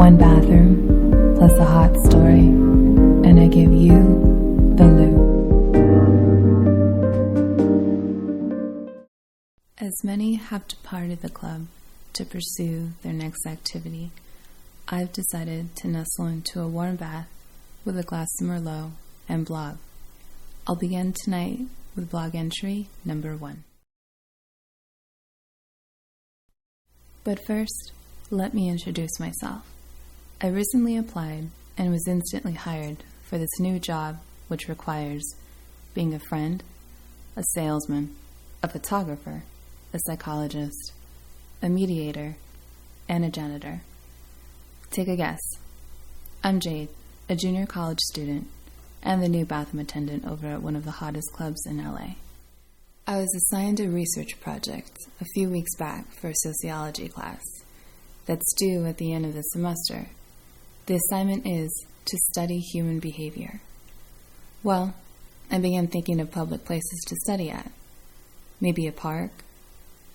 One bathroom plus a hot story, and I give you the LOO. As many have departed the club to pursue their next activity, I've decided to nestle into a warm bath with a glass of Merlot and blog. I'll begin tonight with blog entry number 1. But first, let me introduce myself. I recently applied and was instantly hired for this new job, which requires being a friend, a salesman, a photographer, a psychologist, a mediator, and a janitor. Take a guess. I'm Jayde, a junior college student and the new bathroom attendant over at one of the hottest clubs in LA. I was assigned a research project a few weeks back for a sociology class that's due at the end of the semester. The assignment is to study human behavior. Well, I began thinking of public places to study at. Maybe a park,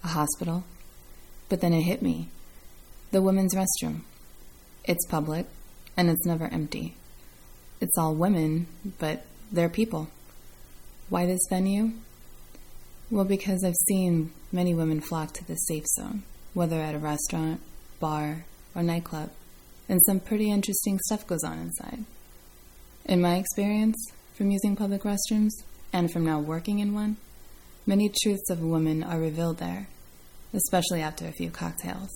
a hospital, but then it hit me. The women's restroom. It's public, and it's never empty. It's all women, but they're people. Why this venue? Well, because I've seen many women flock to the safe zone, whether at a restaurant, bar, or nightclub, and some pretty interesting stuff goes on inside. In my experience, from using public restrooms, and from now working in one, many truths of a woman are revealed there, especially after a few cocktails.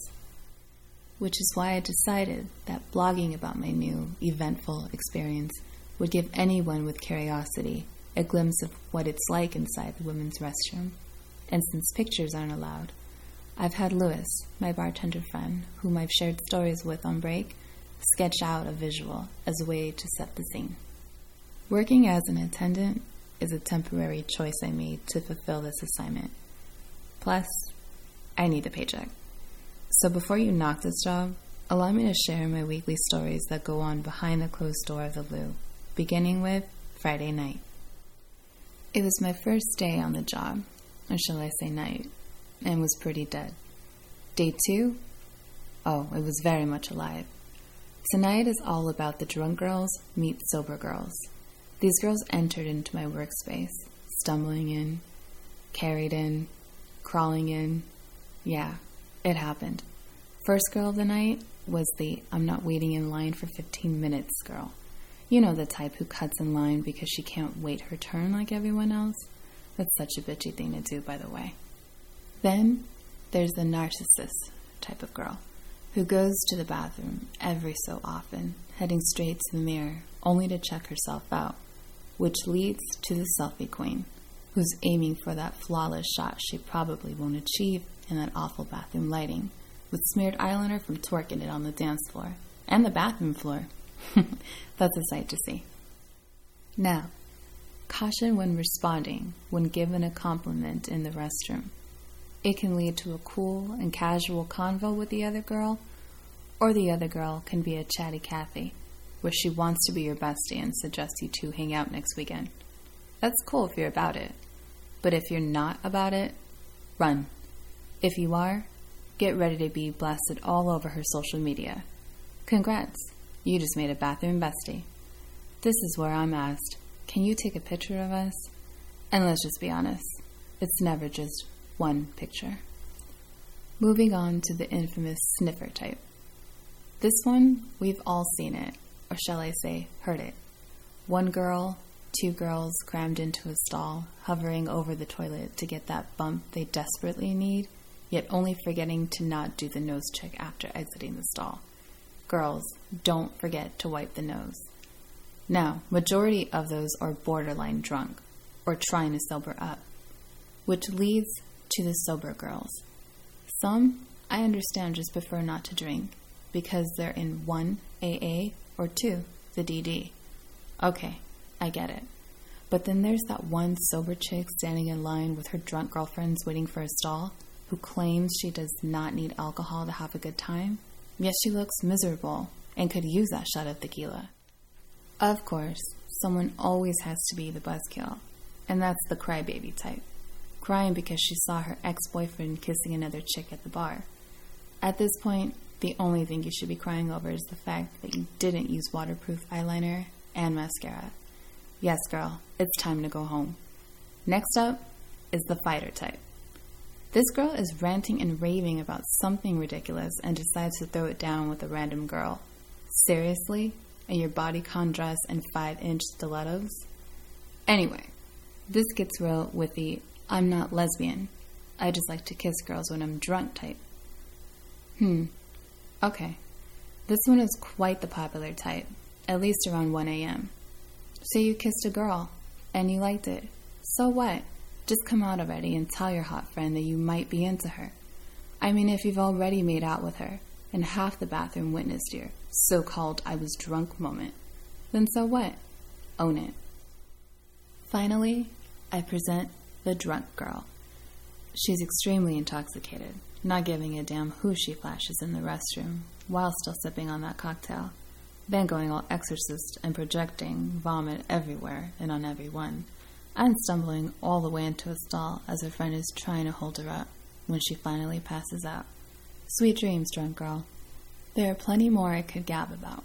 Which is why I decided that blogging about my new, eventful experience would give anyone with curiosity a glimpse of what it's like inside the women's restroom. And since pictures aren't allowed, I've had Louis, my bartender friend, whom I've shared stories with on break, sketch out a visual as a way to set the scene. Working as an attendant is a temporary choice I made to fulfill this assignment. Plus, I need the paycheck. So before you knock this job, allow me to share my weekly stories that go on behind the closed door of the LOO, beginning with Friday night. It was my first day on the job, or shall I say night, and was pretty dead. Day 2? Oh, it was very much alive. Tonight is all about the drunk girls meet sober girls. These girls entered into my workspace, stumbling in, carried in, crawling in. Yeah, it happened. First girl of the night was the I'm not waiting in line for 15 minutes girl. You know, the type who cuts in line because she can't wait her turn like everyone else. That's such a bitchy thing to do, by the way. Then there's the narcissist type of girl who goes to the bathroom every so often, heading straight to the mirror, only to check herself out, which leads to the selfie queen, who's aiming for that flawless shot she probably won't achieve in that awful bathroom lighting, with smeared eyeliner from twerking it on the dance floor, and the bathroom floor. That's a sight to see. Now, caution when responding when given a compliment in the restroom. It can lead to a cool and casual convo with the other girl, or the other girl can be a chatty Cathy, where she wants to be your bestie and suggests you two hang out next weekend. That's cool if you're about it, but if you're not about it, run. If you are, get ready to be blasted all over her social media. Congrats, you just made a bathroom bestie. This is where I'm asked, can you take a picture of us? And let's just be honest, it's never just one picture. Moving on to the infamous sniffer type. This one, we've all seen it, or shall I say, heard it. One girl, 2 girls crammed into a stall, hovering over the toilet to get that bump they desperately need, yet only forgetting to not do the nose check after exiting the stall. Girls, don't forget to wipe the nose. Now, majority of those are borderline drunk, or trying to sober up, which leads to the sober girls. Some, I understand, just prefer not to drink, because they're in 1, AA, or 2, the DD. Okay, I get it. But then there's that one sober chick standing in line with her drunk girlfriends waiting for a stall, who claims she does not need alcohol to have a good time, yet she looks miserable and could use that shot of tequila. Of course, someone always has to be the buzzkill, and that's the crybaby type, crying because she saw her ex-boyfriend kissing another chick at the bar. At this point, the only thing you should be crying over is the fact that you didn't use waterproof eyeliner and mascara. Yes, girl, it's time to go home. Next up is the fighter type. This girl is ranting and raving about something ridiculous and decides to throw it down with a random girl. Seriously? In your bodycon dress and 5-inch stilettos? Anyway, this gets real with the I'm not lesbian, I just like to kiss girls when I'm drunk type. Okay. This one is quite the popular type, at least around 1 a.m. So you kissed a girl, and you liked it. So what? Just come out already and tell your hot friend that you might be into her. I mean, if you've already made out with her, and half the bathroom witnessed your so-called I was drunk moment, then so what? Own it. Finally, I present the drunk girl. She's extremely intoxicated, not giving a damn who she flashes in the restroom, while still sipping on that cocktail, then going all exorcist and projecting vomit everywhere and on everyone, and stumbling all the way into a stall as her friend is trying to hold her up when she finally passes out. Sweet dreams, drunk girl. There are plenty more I could gab about,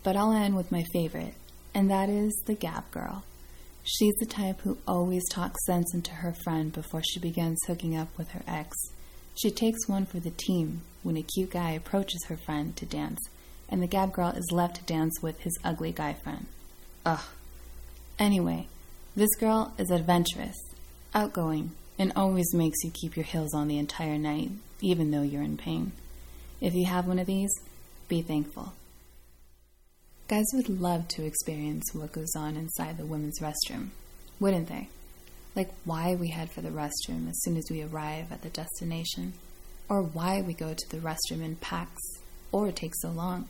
but I'll end with my favorite, and that is the gab girl. She's the type who always talks sense into her friend before she begins hooking up with her ex. She takes one for the team when a cute guy approaches her friend to dance, and the gab girl is left to dance with his ugly guy friend. Ugh. Anyway, this girl is adventurous, outgoing, and always makes you keep your heels on the entire night, even though you're in pain. If you have one of these, be thankful. Guys would love to experience what goes on inside the women's restroom, wouldn't they? Like why we head for the restroom as soon as we arrive at the destination, or why we go to the restroom in packs, or it takes so long.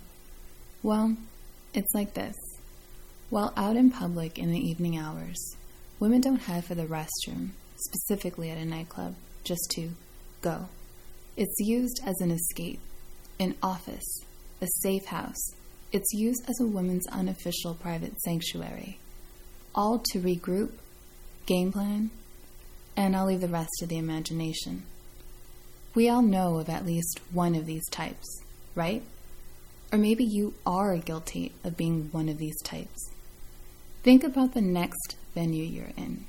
Well, it's like this. While out in public in the evening hours, women don't head for the restroom, specifically at a nightclub, just to go. It's used as an escape, an office, a safe house. It's used as a woman's unofficial private sanctuary, all to regroup, game plan, and I'll leave the rest to the imagination. We all know of at least one of these types, right? Or maybe you are guilty of being one of these types. Think about the next venue you're in,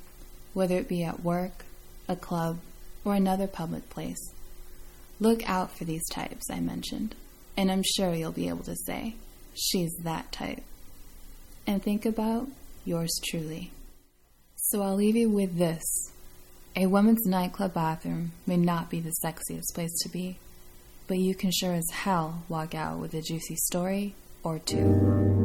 whether it be at work, a club, or another public place. Look out for these types I mentioned, and I'm sure you'll be able to say, she's that type. And think about yours truly. So I'll leave you with this. A woman's nightclub bathroom may not be the sexiest place to be, but you can sure as hell walk out with a juicy story or two.